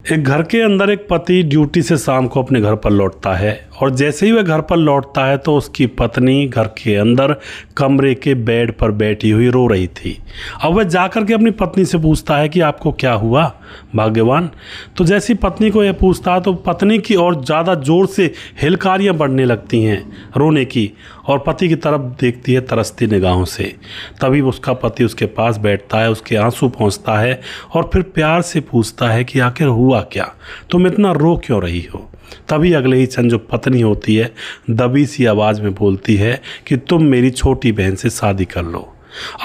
एक घर के अंदर एक पति ड्यूटी से शाम को अपने घर पर लौटता है और जैसे ही वह घर पर लौटता है तो उसकी पत्नी घर के अंदर कमरे के बेड पर बैठी हुई रो रही थी। अब वह जाकर के अपनी पत्नी से पूछता है कि आपको क्या हुआ भाग्यवान। तो जैसी पत्नी को यह पूछता है तो पत्नी की और ज़्यादा ज़ोर से हिलकारियाँ बढ़ने लगती हैं रोने की और पति की तरफ देखती है तरसती निगाहों से। तभी उसका पति उसके पास बैठता है, उसके आंसू पोंछता है और फिर प्यार से पूछता है कि आखिर हुआ क्या, तुम इतना रो क्यों रही हो। तभी अगले ही क्षण जो पत्नी होती है दबी सी आवाज़ में बोलती है कि तुम मेरी छोटी बहन से शादी कर लो।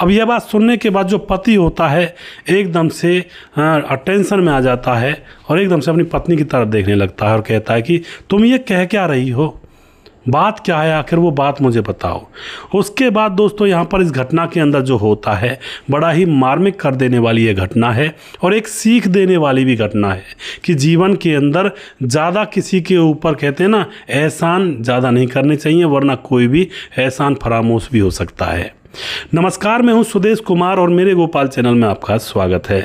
अब यह बात सुनने के बाद जो पति होता है एकदम से टेंशन में आ जाता है और एकदम से अपनी पत्नी की तरफ देखने लगता है और कहता है कि तुम ये कह क्या रही हो, बात क्या है, आखिर वो बात मुझे बताओ। उसके बाद दोस्तों यहाँ पर इस घटना के अंदर जो होता है बड़ा ही मार्मिक कर देने वाली ये घटना है और एक सीख देने वाली भी घटना है कि जीवन के अंदर ज़्यादा किसी के ऊपर कहते हैं ना एहसान ज़्यादा नहीं करने चाहिए, वरना कोई भी एहसान फरामोश भी हो सकता है। नमस्कार, मैं हूं सुदेश कुमार और मेरे गोपाल चैनल में आपका स्वागत है।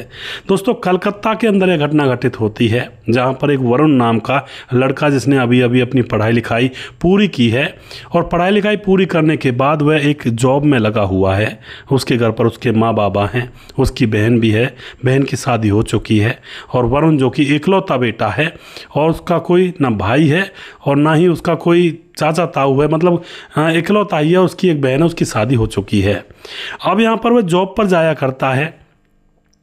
दोस्तों, कलकत्ता के अंदर यह घटना घटित होती है जहां पर एक वरुण नाम का लड़का जिसने अभी अभी अपनी पढ़ाई लिखाई पूरी की है और पढ़ाई लिखाई पूरी करने के बाद वह एक जॉब में लगा हुआ है। उसके घर पर उसके माँ बाबा हैं, उसकी बहन भी है, बहन की शादी हो चुकी है और वरुण जो कि इकलौता बेटा है और उसका कोई ना भाई है और ना ही उसका कोई चाचा ताऊ है, मतलब इकलौता ही है। उसकी एक बहन है, उसकी शादी हो चुकी है। अब यहाँ पर वह जॉब पर जाया करता है।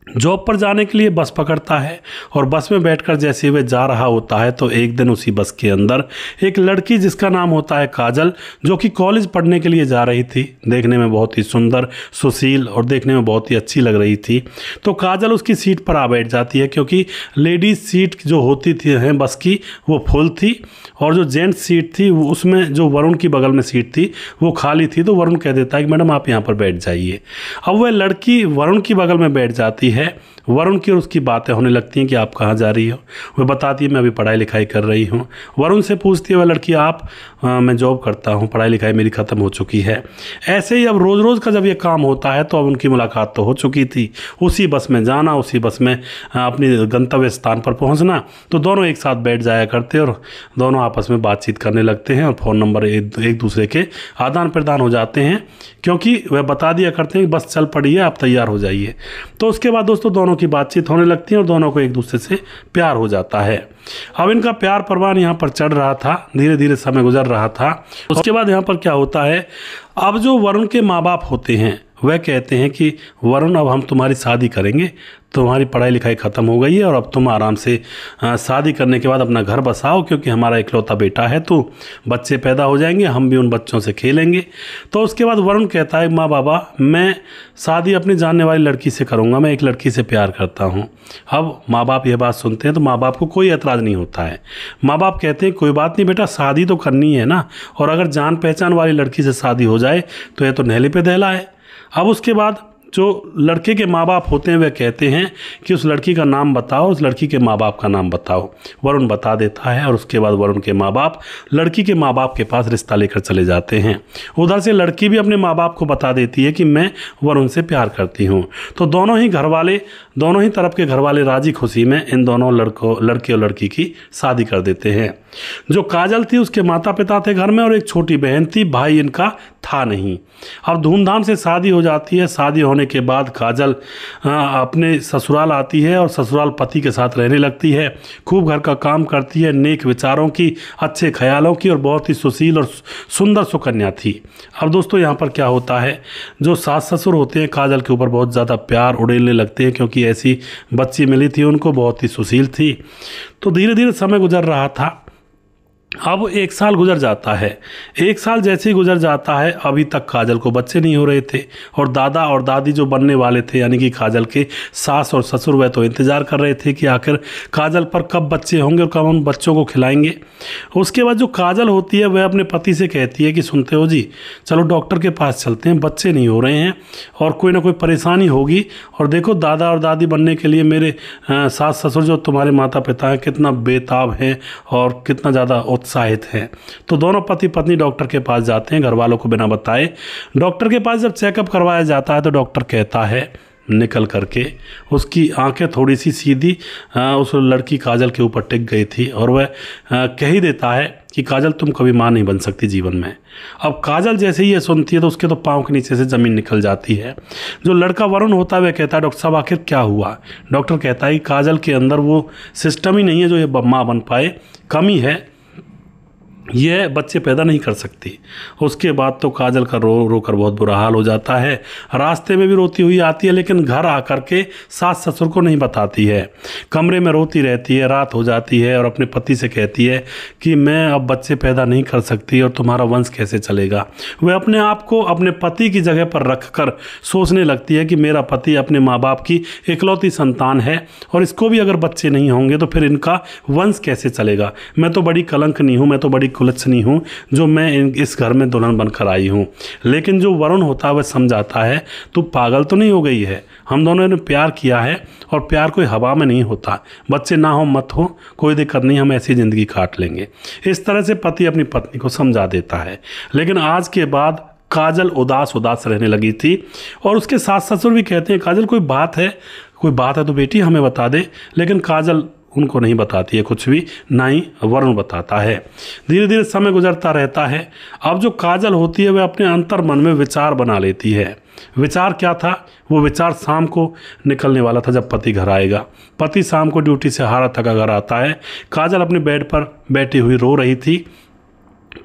जॉब पर जाने के लिए बस पकड़ता है और बस में बैठकर जैसे वह जा रहा होता है तो एक दिन उसी बस के अंदर एक लड़की जिसका नाम होता है काजल, जो कि कॉलेज पढ़ने के लिए जा रही थी, देखने में बहुत ही सुंदर सुशील और देखने में बहुत ही अच्छी लग रही थी। तो काजल उसकी सीट पर आ बैठ जाती है क्योंकि लेडीज सीट जो होती थी हैं बस की वो फुल थी और जो जेंट्स सीट थी उसमें जो वरुण की बगल में सीट थी वो खाली थी। तो वरुण कह देता है कि मैडम आप यहाँ पर बैठ जाइए। अब वह लड़की वरुण की बगल में बैठ जाती है। वरुण की और उसकी बातें होने लगती हैं कि आप कहाँ जा रही हो। वह बताती है मैं अभी पढ़ाई लिखाई कर रही हूँ। वरुण से पूछती है वह लड़की आप मैं जॉब करता हूँ, पढ़ाई लिखाई मेरी ख़त्म हो चुकी है। ऐसे ही अब रोज़ रोज़ का जब ये काम होता है तो अब उनकी मुलाकात तो हो चुकी थी, उसी बस में जाना, उसी बस में अपनी गंतव्य स्थान पर पहुँचना। तो दोनों एक साथ बैठ जाया करते और दोनों आपस में बातचीत करने लगते हैं और फ़ोन नंबर एक दूसरे के आदान प्रदान हो जाते हैं क्योंकि वह बता दिया करते हैं कि बस चल पड़ी है, आप तैयार हो जाइए। तो उसके बाद दोस्तों दोनों की बातचीत होने लगती है और दोनों को एक दूसरे से प्यार हो जाता है। अब इनका प्यार परवान यहाँ पर चढ़ रहा था, धीरे धीरे समय गुजर रहा था। उसके बाद यहाँ पर क्या होता है, अब जो वरुण के माँ बाप होते हैं वह कहते हैं कि वरुण अब हम तुम्हारी शादी करेंगे, तुम्हारी पढ़ाई लिखाई ख़त्म हो गई है और अब तुम आराम से शादी करने के बाद अपना घर बसाओ क्योंकि हमारा इकलौता बेटा है, तो बच्चे पैदा हो जाएंगे, हम भी उन बच्चों से खेलेंगे। तो उसके बाद वरुण कहता है माँ बाबा मैं शादी अपनी जानने वाली लड़की से करूँगा, मैं एक लड़की से प्यार करता हूँ। अब माँ बाप यह बात सुनते हैं तो माँ बाप को कोई एतराज़ नहीं होता है। माँ बाप कहते हैं कोई बात नहीं बेटा, शादी तो करनी है ना, और अगर जान पहचान वाली लड़की से शादी हो जाए तो यह तो नहले पे दहला है। अब उसके बाद जो लड़के के माँ बाप होते हैं वह कहते हैं कि उस लड़की का नाम बताओ, उस लड़की के माँ बाप का नाम बताओ। वरुण बता देता है और उसके बाद वरुण के माँ बाप लड़की के माँ बाप के पास रिश्ता लेकर चले जाते हैं। उधर से लड़की भी अपने माँ बाप को बता देती है कि मैं वरुण से प्यार करती हूँ। तो दोनों ही तरफ के घर वाले राजी खुशी में इन दोनों लड़के और लड़की की शादी कर देते हैं। जो काजल थी उसके माता पिता थे घर में और एक छोटी बहन थी, भाई इनका था नहीं। अब धूमधाम से शादी हो जाती है। शादी होने के बाद काजल अपने ससुराल आती है और ससुराल पति के साथ रहने लगती है। खूब घर का काम करती है, नेक विचारों की, अच्छे ख्यालों की और बहुत ही सुशील और सुंदर सुकन्या थी। अब दोस्तों यहाँ पर क्या होता है, जो सास ससुर होते हैं काजल के ऊपर बहुत ज़्यादा प्यार उड़ेलने लगते हैं क्योंकि ऐसी बच्ची मिली थी उनको, बहुत ही सुशील थी। तो धीरे धीरे समय गुजर रहा था। अब 1 साल गुजर जाता है। 1 साल जैसे ही गुजर जाता है अभी तक काजल को बच्चे नहीं हो रहे थे और दादा और दादी जो बनने वाले थे यानी कि काजल के सास और ससुर वह तो इंतज़ार कर रहे थे कि आखिर काजल पर कब बच्चे होंगे और कब हम बच्चों को खिलाएंगे। उसके बाद जो काजल होती है वह अपने पति से कहती है कि सुनते हो जी, चलो डॉक्टर के पास चलते हैं, बच्चे नहीं हो रहे हैं और कोई ना कोई परेशानी होगी। और देखो दादा और दादी बनने के लिए मेरे सास ससुर जो तुम्हारे माता पिता हैं कितना बेताब हैं और कितना ज़्यादा उत्साहित हैं। तो दोनों पति पत्नी डॉक्टर के पास जाते हैं घर वालों को बिना बताए। डॉक्टर के पास जब चेकअप करवाया जाता है तो डॉक्टर कहता है निकल करके उसकी आंखें थोड़ी सी सीधी उस लड़की काजल के ऊपर टिक गई थी और वह कह ही देता है कि काजल तुम कभी माँ नहीं बन सकती जीवन में। अब काजल जैसे ही ये सुनती है तो उसके तो पाँव के नीचे से ज़मीन निकल जाती है। जो लड़का वरुण होता है वह कहता है डॉक्टर साहब आखिर क्या हुआ। डॉक्टर कहता है कि काजल के अंदर वो सिस्टम ही नहीं है जो ये माँ बन पाए, कमी है, यह बच्चे पैदा नहीं कर सकती। उसके बाद तो काजल का रो रो कर बहुत बुरा हाल हो जाता है। रास्ते में भी रोती हुई आती है, लेकिन घर आकर के सास ससुर को नहीं बताती है। कमरे में रोती रहती है, रात हो जाती है और अपने पति से कहती है कि मैं अब बच्चे पैदा नहीं कर सकती और तुम्हारा वंश कैसे चलेगा। वह अपने आप को अपने पति की जगह पर रख कर सोचने लगती है कि मेरा पति अपने माँ बाप की इकलौती संतान है और इसको भी अगर बच्चे नहीं होंगे तो फिर इनका वंश कैसे चलेगा। मैं तो बड़ी कलंकनी हूँ, मैं तो बड़ी कुलच्छनी हूँ जो मैं इस घर में दुल्हन बनकर आई हूँ। लेकिन जो वरुण होता है वह समझाता है तू पागल तो नहीं हो गई है, हम दोनों ने प्यार किया है और प्यार कोई हवा में नहीं होता, बच्चे ना हो मत हो कोई दिक्कत नहीं, हम ऐसी ज़िंदगी काट लेंगे। इस तरह से पति अपनी पत्नी को समझा देता है। लेकिन आज के बाद काजल उदास उदास रहने लगी थी और उसके सास ससुर भी कहते हैं काजल कोई बात है तो बेटी हमें बता दे। लेकिन काजल उनको नहीं बताती है कुछ भी, ना ही वरुण बताता है। धीरे धीरे समय गुजरता रहता है। अब जो काजल होती है वह अपने अंतर मन में विचार बना लेती है। विचार क्या था? वो विचार शाम को निकलने वाला था जब पति घर आएगा। पति शाम को ड्यूटी से हारा थका घर आता है। काजल अपने बेड पर बैठी हुई रो रही थी।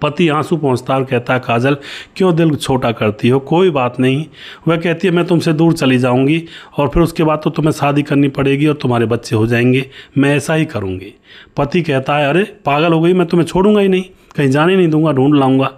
पति आंसू पहुँचता और कहता है काजल क्यों दिल छोटा करती हो, कोई बात नहीं। वह कहती है मैं तुमसे दूर चली जाऊंगी और फिर उसके बाद तो तुम्हें शादी करनी पड़ेगी और तुम्हारे बच्चे हो जाएंगे, मैं ऐसा ही करूंगी। पति कहता है अरे पागल हो गई, मैं तुम्हें छोड़ूंगा ही नहीं, कहीं जाने नहीं दूंगा, ढूंढ लाऊंगा।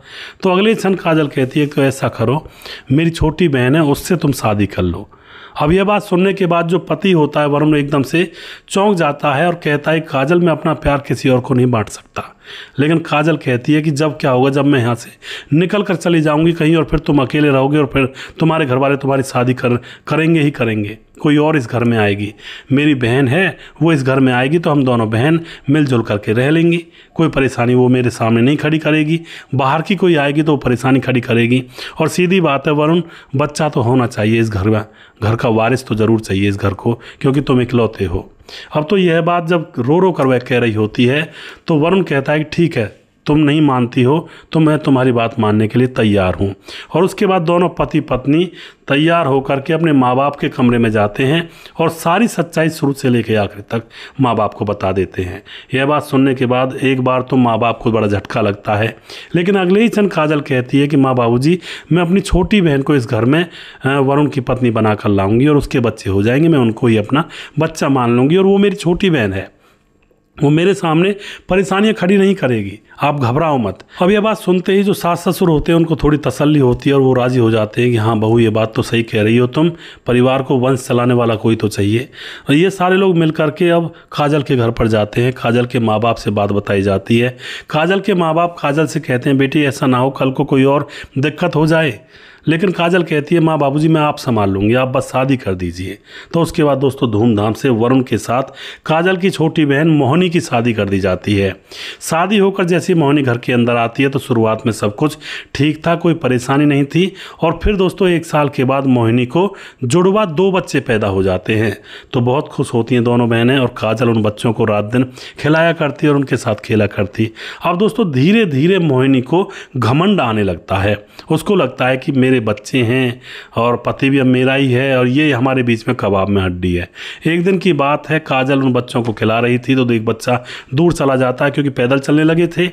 तो अगले क्षण काजल कहती है तो ऐसा करो, मेरी छोटी बहन है उससे तुम शादी कर लो। अब यह बात सुनने के बाद जो पति होता है वरुण एकदम से चौंक जाता है और कहता है काजल मैं अपना प्यार किसी और को नहीं बांट सकता। लेकिन काजल कहती है कि जब क्या होगा, जब मैं यहाँ से निकल कर चली जाऊंगी कहीं और फिर तुम अकेले रहोगे और फिर तुम्हारे घर वाले तुम्हारी शादी करेंगे ही करेंगे, कोई और इस घर में आएगी। मेरी बहन है वो इस घर में आएगी तो हम दोनों बहन मिलजुल करके रह लेंगी, कोई परेशानी वो मेरे सामने नहीं खड़ी करेगी। बाहर की कोई आएगी तो वो परेशानी खड़ी करेगी। और सीधी बात है वरुण, बच्चा तो होना चाहिए इस घर में, घर का वारिस तो ज़रूर चाहिए इस घर को, क्योंकि तुम इकलौते हो। अब तो यह बात जब रो रो कर वह कह रही होती है तो वरुण कहता है कि ठीक है तुम नहीं मानती हो तो मैं तुम्हारी बात मानने के लिए तैयार हूँ। और उसके बाद दोनों पति पत्नी तैयार होकर के अपने माँ बाप के कमरे में जाते हैं और सारी सच्चाई शुरू से लेकर आखिर तक माँ बाप को बता देते हैं। यह बात सुनने के बाद एक बार तो माँ बाप को बड़ा झटका लगता है, लेकिन अगले ही क्षण काजल कहती है कि माँ बाबूजी मैं अपनी छोटी बहन को इस घर में वरुण की पत्नी बना कर लाऊंगी और उसके बच्चे हो जाएंगे, मैं उनको ही अपना बच्चा मान लूँगी और वो मेरी छोटी बहन है, वो मेरे सामने परेशानियां खड़ी नहीं करेगी, आप घबराओ मत। अब यह बात सुनते ही जो सास ससुर होते हैं उनको थोड़ी तसल्ली होती है और वो राज़ी हो जाते हैं कि हाँ बहू ये बात तो सही कह रही हो तुम, परिवार को वंश चलाने वाला कोई तो चाहिए। और ये सारे लोग मिल करके अब काजल के घर पर जाते हैं। काजल के माँ बाप से बात बताई जाती है। काजल के माँ बाप काजल से कहते हैं बेटी ऐसा ना हो कल को कोई और दिक्कत हो जाए। लेकिन काजल कहती है माँ बाबूजी मैं आप संभाल लूँगी, आप बस शादी कर दीजिए। तो उसके बाद दोस्तों धूमधाम से वरुण के साथ काजल की छोटी बहन मोहिनी की शादी कर दी जाती है। शादी होकर जैसे मोहिनी घर के अंदर आती है तो शुरुआत में सब कुछ ठीक था, कोई परेशानी नहीं थी। और फिर दोस्तों 1 साल के बाद मोहिनी को जुड़वा 2 बच्चे पैदा हो जाते हैं। तो बहुत खुश होती हैं दोनों बहनें और काजल उन बच्चों को रात दिन खिलाया करती और उनके साथ खेला करती। अब दोस्तों धीरे धीरे मोहिनी को घमंड आने लगता है। उसको लगता है कि मेरे बच्चे हैं और पति भी अब मेरा ही है और ये हमारे बीच में कबाब में हड्डी है। एक दिन की बात है, काजल उन बच्चों को खिला रही थी तो एक बच्चा दूर चला जाता है क्योंकि पैदल चलने लगे थे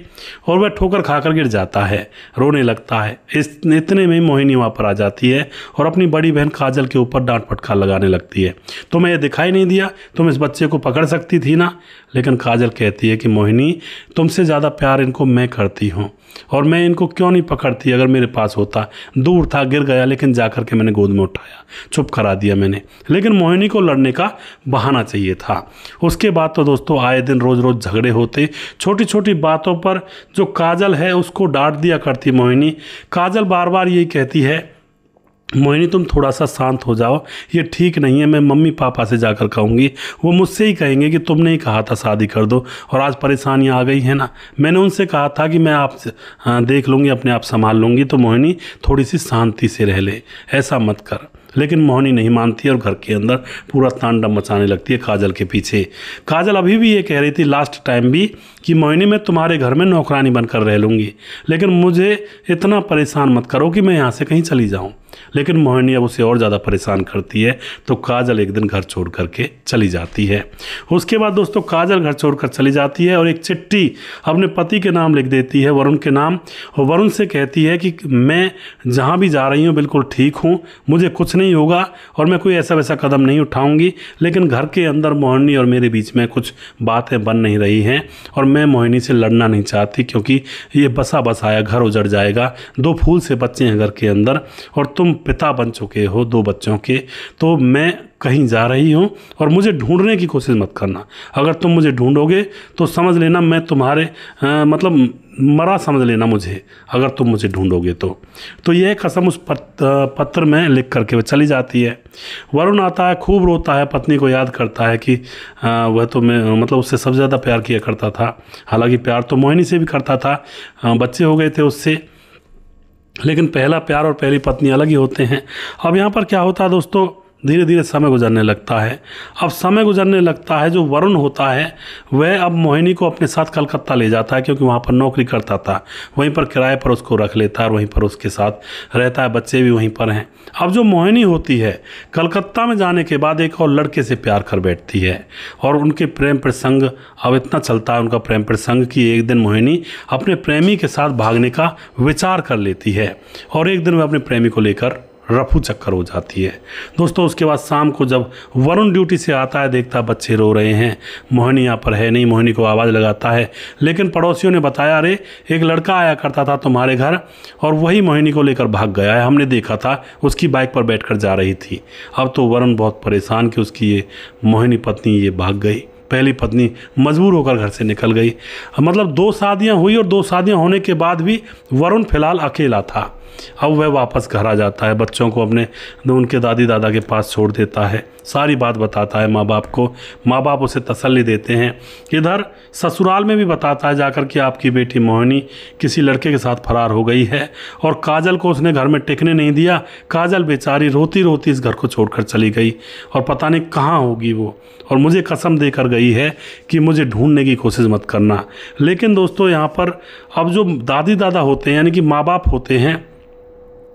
और वह ठोकर खाकर गिर जाता है, रोने लगता है। इतने में मोहिनी वहाँ पर आ जाती है और अपनी बड़ी बहन काजल के ऊपर डांट फटकार लगाने लगती है, तुम्हें ये दिखाई नहीं दिया, तुम इस बच्चे को पकड़ सकती थी ना। लेकिन काजल कहती है कि मोहिनी तुमसे ज़्यादा प्यार इनको मैं करती हूँ और मैं इनको क्यों नहीं पकड़ती, अगर मेरे पास होता। दूर था, गिर गया, लेकिन जाकर के मैंने गोद में उठाया, चुप करा दिया मैंने। लेकिन मोहिनी को लड़ने का बहाना चाहिए था। उसके बाद तो दोस्तों आए दिन रोज़ रोज़ झगड़े होते, छोटी छोटी बातों पर जो काजल है उसको डांट दिया करती मोहिनी। काजल बार बार यही कहती है मोहिनी तुम थोड़ा सा शांत हो जाओ, ये ठीक नहीं है, मैं मम्मी पापा से जाकर कहूँगी, वो मुझसे ही कहेंगे कि तुमने ही कहा था शादी कर दो और आज परेशानियाँ आ गई है ना। मैंने उनसे कहा था कि मैं आप देख लूँगी, अपने आप संभाल लूँगी, तो मोहिनी थोड़ी सी शांति से रह ले, ऐसा मत कर। लेकिन मोहिनी नहीं मानती है और घर के अंदर पूरा तांडव मचाने लगती है काजल के पीछे। काजल अभी भी ये कह रही थी लास्ट टाइम भी कि मोहिनी मैं तुम्हारे घर में नौकरानी बनकर रह लूँगी, लेकिन मुझे इतना परेशान मत करो कि मैं यहाँ से कहीं चली जाऊँ। लेकिन मोहिनी अब उसे और ज़्यादा परेशान करती है, तो काजल एक दिन घर छोड़ करके चली जाती है। उसके बाद दोस्तों काजल घर छोड़कर चली जाती है और एक चिट्ठी अपने पति के नाम लिख देती है, वरुण के नाम, और वरुण से कहती है कि मैं जहाँ भी जा रही हूँ बिल्कुल ठीक हूँ, मुझे कुछ नहीं होगा और मैं कोई ऐसा वैसा कदम नहीं उठाऊँगी, लेकिन घर के अंदर मोहिनी और मेरे बीच में कुछ बातें बन नहीं रही हैं और मैं मोहिनी से लड़ना नहीं चाहती, क्योंकि ये बसा बसाया घर उजड़ जाएगा। 2 फूल से बच्चे हैं घर के अंदर और तुम पिता बन चुके हो 2 बच्चों के, तो मैं कहीं जा रही हूँ और मुझे ढूंढने की कोशिश मत करना। अगर तुम मुझे ढूंढोगे तो समझ लेना मैं तुम्हारे मतलब मरा समझ लेना मुझे, अगर तुम मुझे ढूंढोगे तो यह कसम उस पत्र में लिख करके वह चली जाती है। वरुण आता है, खूब रोता है, पत्नी को याद करता है कि वह तो मैं मतलब उससे सबसे ज़्यादा प्यार किया करता था। हालांकि प्यार तो मोहिनी से भी करता था, बच्चे हो गए थे उससे, लेकिन पहला प्यार और पहली पत्नी अलग ही होते हैं। अब यहाँ पर क्या होता है दोस्तों, धीरे धीरे समय गुजरने लगता है। अब समय गुजरने लगता है, जो वरुण होता है वह अब मोहिनी को अपने साथ कलकत्ता ले जाता है, क्योंकि वहाँ पर नौकरी करता था, वहीं पर किराए पर उसको रख लेता है और वहीं पर उसके साथ रहता है, बच्चे भी वहीं पर हैं। अब जो मोहिनी होती है कलकत्ता में जाने के बाद एक और लड़के से प्यार कर बैठती है और उनके प्रेम प्रसंग अब इतना चलता है उनका प्रेम प्रसंग कि एक दिन मोहिनी अपने प्रेमी के साथ भागने का विचार कर लेती है और एक दिन वह अपने प्रेमी को लेकर रफू चक्कर हो जाती है। दोस्तों उसके बाद शाम को जब वरुण ड्यूटी से आता है, देखता है बच्चे रो रहे हैं, मोहिनी यहाँ पर है नहीं, मोहिनी को आवाज़ लगाता है, लेकिन पड़ोसियों ने बताया अरे एक लड़का आया करता था तुम्हारे घर और वही मोहिनी को लेकर भाग गया है, हमने देखा था उसकी बाइक पर बैठकर जा रही थी। अब तो वरुण बहुत परेशान कि उसकी ये मोहिनी पत्नी ये भाग गई, पहली पत्नी मजबूर होकर घर से निकल गई। मतलब 2 शादियां हुई और 2 शादियां होने के बाद भी वरुण फिलहाल अकेला था। अब वह वापस घर आ जाता है, बच्चों को अपने उनके दादी दादा के पास छोड़ देता है, सारी बात बताता है माँ बाप को, माँ बाप उसे तसल्ली देते हैं। इधर ससुराल में भी बताता है जाकर कि आपकी बेटी मोहिनी किसी लड़के के साथ फरार हो गई है और काजल को उसने घर में टिकने नहीं दिया। काजल बेचारी रोती रोती इस घर को छोड़कर चली गई और पता नहीं कहाँ होगी वो, और मुझे कसम देकर गई है कि मुझे ढूंढने की कोशिश मत करना। लेकिन दोस्तों यहाँ पर अब जो दादी दादा होते हैं यानी कि माँ बाप होते हैं,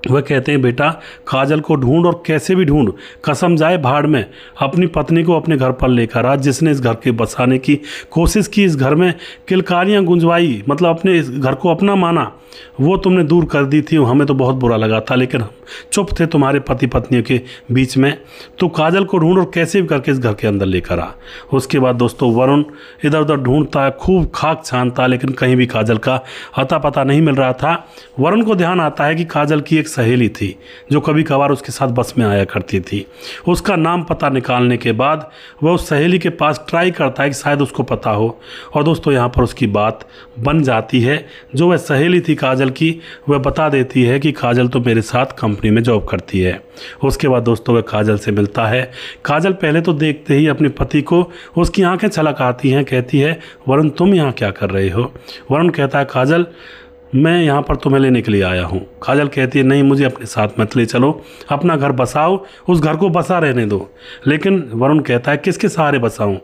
वह कहते हैं बेटा काजल को ढूंढ और कैसे भी ढूंढ, कसम जाए भाड़ में, अपनी पत्नी को अपने घर पर लेकर आ, जिसने इस घर के बसाने की कोशिश की, इस घर में किलकारियाँ गुंजवाई, मतलब अपने इस घर को अपना माना, वो तुमने दूर कर दी थी। हमें तो बहुत बुरा लगा था, लेकिन हम चुप थे तुम्हारे पति पत्नियों के बीच में। तो काजल को ढूंढ और कैसे भी करके इस घर के अंदर लेकर आ। उसके बाद दोस्तों वरुण इधर उधर ढूंढता है, खूब खाक छानता, लेकिन कहीं भी काजल का अता पता नहीं मिल रहा था। वरुण को ध्यान आता है कि काजल की एक सहेली थी जो कभी कभार उसके साथ बस में आया करती थी। उसका नाम पता निकालने के बाद वह उस सहेली के पास ट्राई करता है कि शायद उसको पता हो, और दोस्तों यहाँ पर उसकी बात बन जाती है। जो वह सहेली थी काजल की, वह बता देती है कि काजल तो मेरे साथ कंपनी में जॉब करती है। उसके बाद दोस्तों वह काजल से मिलता है। काजल पहले तो देखते ही अपने पति को उसकी आंखें छलक आती हैं, कहती है वरुण तुम यहाँ क्या कर रहे हो। वरुण कहता है काजल मैं यहाँ पर तुम्हें लेने के लिए आया हूँ। काजल कहती है नहीं मुझे अपने साथ मत ले चलो, अपना घर बसाओ, उस घर को बसा रहने दो। लेकिन वरुण कहता है किसके सहारे बसाऊँ,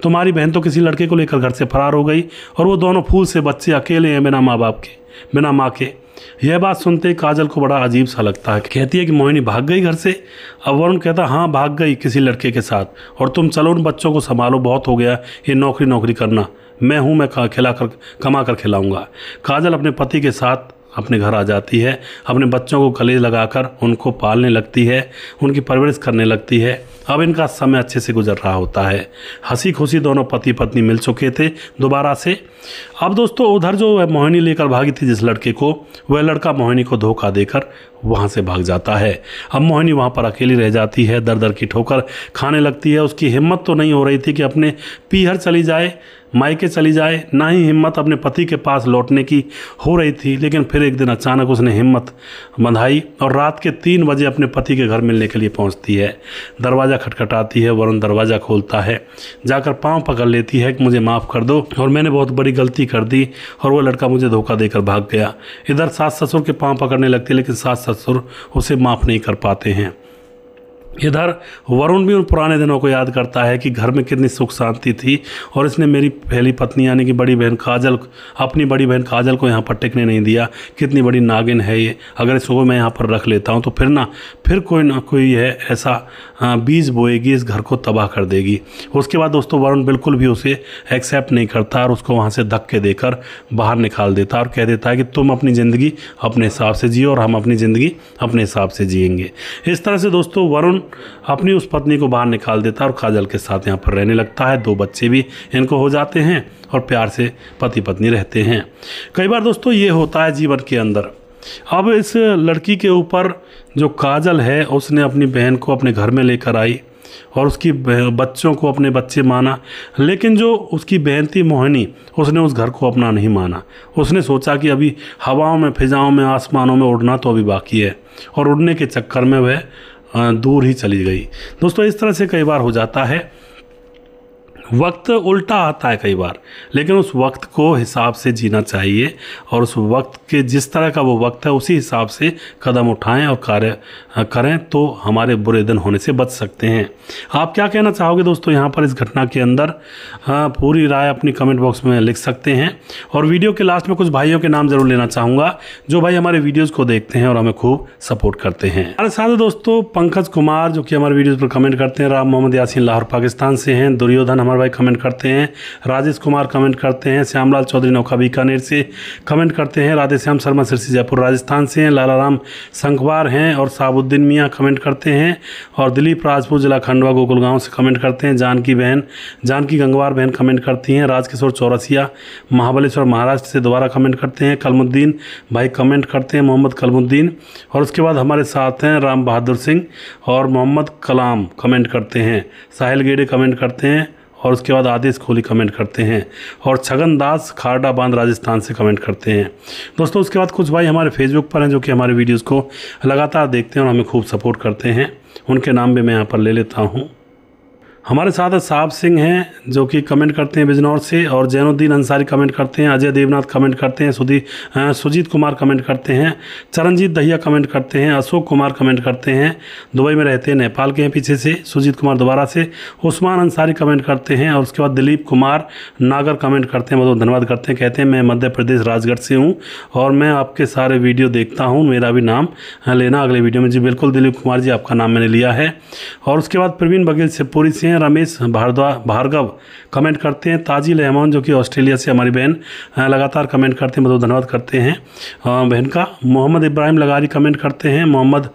तुम्हारी बहन तो किसी लड़के को लेकर घर से फरार हो गई और वो दोनों फूल से बच्चे अकेले हैं बिना माँ बाप के, बिना माँ के। यह बात सुनते ही काजल को बड़ा अजीब सा लगता है, कहती है कि मोहिनी भाग गई घर से। अब वरुण कहता हाँ भाग गई किसी लड़के के साथ, और तुम चलो उन बच्चों को संभालो, बहुत हो गया ये नौकरी करना, मैं हूँ, मैं कमा कर खिलाऊंगा। काजल अपने पति के साथ अपने घर आ जाती है, अपने बच्चों को गले लगाकर उनको पालने लगती है, उनकी परवरिश करने लगती है। अब इनका समय अच्छे से गुजर रहा होता है, हंसी खुशी दोनों पति पत्नी मिल चुके थे दोबारा से। अब दोस्तों उधर जो मोहिनी लेकर भागी थी जिस लड़के को, वह लड़का मोहिनी को धोखा देकर वहाँ से भाग जाता है। अब मोहिनी वहाँ पर अकेली रह जाती है, दर दर की ठोकर खाने लगती है। उसकी हिम्मत तो नहीं हो रही थी कि अपने पीहर चली जाए, मायके चली जाए, ना ही हिम्मत अपने पति के पास लौटने की हो रही थी। लेकिन फिर एक दिन अचानक उसने हिम्मत बंधाई और रात के 3 बजे अपने पति के घर मिलने के लिए पहुंचती है। दरवाज़ा खटखटाती है, वरुण दरवाज़ा खोलता है, जाकर पांव पकड़ लेती है कि मुझे माफ़ कर दो और मैंने बहुत बड़ी गलती कर दी और वो लड़का मुझे धोखा देकर भाग गया। इधर सास ससुर के पांव पकड़ने लगती है, लेकिन सास ससुर उसे माफ़ नहीं कर पाते हैं। इधर वरुण भी उन पुराने दिनों को याद करता है कि घर में कितनी सुख शांति थी और इसने मेरी पहली पत्नी यानी कि बड़ी बहन काजल, अपनी बड़ी बहन काजल को यहाँ पर टिकने नहीं दिया। कितनी बड़ी नागिन है ये, अगर इसको मैं यहाँ पर रख लेता हूँ तो फिर कोई ना कोई है ऐसा बीज बोएगी, इस घर को तबाह कर देगी। उसके बाद दोस्तों वरुण बिल्कुल भी उसे एक्सेप्ट नहीं करता और उसको वहाँ से धक्के देकर बाहर निकाल देता और कह देता है कि तुम अपनी ज़िंदगी अपने हिसाब से जियो और हम अपनी ज़िंदगी अपने हिसाब से जिएंगे। इस तरह से दोस्तों वरुण अपनी उस पत्नी को बाहर निकाल देता है और काजल के साथ यहाँ पर रहने लगता है। 2 बच्चे भी इनको हो जाते हैं और प्यार से पति पत्नी रहते हैं। कई बार दोस्तों ये होता है जीवन के अंदर। अब इस लड़की के ऊपर जो काजल है उसने अपनी बहन को अपने घर में लेकर आई और उसकी बच्चों को अपने बच्चे माना, लेकिन जो उसकी बहन थी मोहिनी उसने उस घर को अपना नहीं माना। उसने सोचा कि अभी हवाओं में, फिजाओं में, आसमानों में उड़ना तो अभी बाकी है और उड़ने के चक्कर में वह दूर ही चली गई। दोस्तों इस तरह से कई बार हो जाता है, वक्त उल्टा आता है कई बार, लेकिन उस वक्त को हिसाब से जीना चाहिए और उस वक्त के जिस तरह का वो वक्त है उसी हिसाब से कदम उठाएं और कार्य करें तो हमारे बुरे दिन होने से बच सकते हैं। आप क्या कहना चाहोगे दोस्तों यहाँ पर इस घटना के अंदर? पूरी राय अपनी कमेंट बॉक्स में लिख सकते हैं। और वीडियो के लास्ट में कुछ भाइयों के नाम जरूर लेना चाहूँगा जो भाई हमारे वीडियोज़ को देखते हैं और हमें खूब सपोर्ट करते हैं। हमारे साथ दोस्तों पंकज कुमार जो कि हमारे वीडियोज़ पर कमेंट करते हैं, राम मोहम्मद यासीन लाहौर पाकिस्तान से हैं, दुर्योधन हमारे भाई कमेंट करते हैं, राजेश कुमार कमेंट करते हैं, श्यामलाल चौधरी नौका बीकानेर से कमेंट करते हैं, राधे श्याम शर्मा सिरसी जयपुर राजस्थान से हैं, लाला राम संखवार हैं और साबुद्दीन मियाँ कमेंट करते हैं और दिलीप राजपूत जिला खंडवा गोकुलगांव से कमेंट करते हैं, जानकी गंगवार बहन कमेंट करती हैं, राजकिशोर चौरसिया महाबलेश्वर महाराष्ट्र से दोबारा कमेंट करते हैं, कलमुद्दीन भाई कमेंट करते हैं, मोहम्मद कलमुद्दीन। और उसके बाद हमारे साथ हैं राम बहादुर सिंह और मोहम्मद कलाम कमेंट करते हैं, साहिल गेड़े कमेंट करते हैं और उसके बाद आदेश कोहली कमेंट करते हैं और छगन दास खारडा बांध राजस्थान से कमेंट करते हैं। दोस्तों उसके बाद कुछ भाई हमारे फेसबुक पर हैं जो कि हमारे वीडियोस को लगातार देखते हैं और हमें खूब सपोर्ट करते हैं, उनके नाम भी मैं यहाँ पर ले लेता हूँ। हमारे साथ साहब सिंह हैं जो कि कमेंट करते हैं बिजनौर से और जैनुद्दीन अंसारी कमेंट करते हैं, अजय देवनाथ कमेंट करते हैं, सुजीत कुमार कमेंट करते हैं, चरणजीत दहिया कमेंट करते हैं, अशोक कुमार कमेंट करते हैं, दुबई में रहते हैं, नेपाल के हैं पीछे से, सुजीत कुमार दोबारा से, उस्मान अंसारी कमेंट करते हैं और उसके बाद दिलीप कुमार नागर कमेंट करते हैं, बहुत धन्यवाद करते हैं, कहते हैं मैं मध्य प्रदेश राजगढ़ से हूँ और मैं आपके सारे वीडियो देखता हूँ, मेरा भी नाम लेना अगले वीडियो में। जी बिल्कुल दिलीप कुमार जी, आपका नाम मैंने लिया है। और उसके बाद प्रवीण बघेल शिवपुरी से हैं, रमेश भार्गव कमेंट करते हैं, ताजिल रहमान जो कि ऑस्ट्रेलिया से हमारी बहन लगातार कमेंट करते हैं, बहुत धन्यवाद करते हैं बहन का। मोहम्मद इब्राहिम लगारी कमेंट करते हैं, मोहम्मद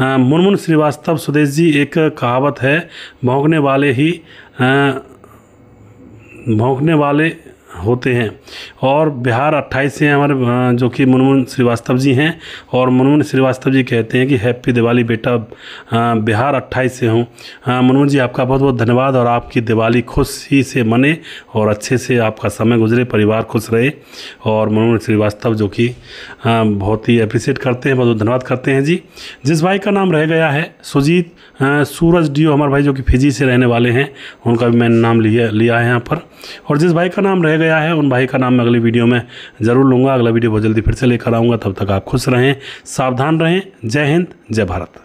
मुनमुन श्रीवास्तव सुदेश जी, एक कहावत है भौंकने वाले होते हैं और बिहार 28 से हैं हमारे जो कि मुनमुन श्रीवास्तव जी हैं और मुनमुन श्रीवास्तव जी कहते हैं कि हैप्पी दिवाली बेटा, बिहार 28 से हूँ। मुनमुन जी आपका बहुत बहुत धन्यवाद और आपकी दिवाली खुशी से मने और अच्छे से आपका समय गुजरे, परिवार खुश रहे। और मुनमुन श्रीवास्तव जो कि बहुत ही अप्रिशिएट करते हैं, बहुत धन्यवाद करते हैं जी। जिस भाई का नाम रह गया है सुजीत सूरज डियो हमारे भाई जो कि फिजी से रहने वाले हैं, उनका भी मैंने नाम लिया है यहाँ पर। और जिस भाई का नाम रह गया है उन भाई का नाम मैं अगली वीडियो में ज़रूर लूँगा। अगला वीडियो बहुत जल्दी फिर से लेकर आऊँगा, तब तक आप खुश रहें, सावधान रहें। जय हिंद, जय भारत।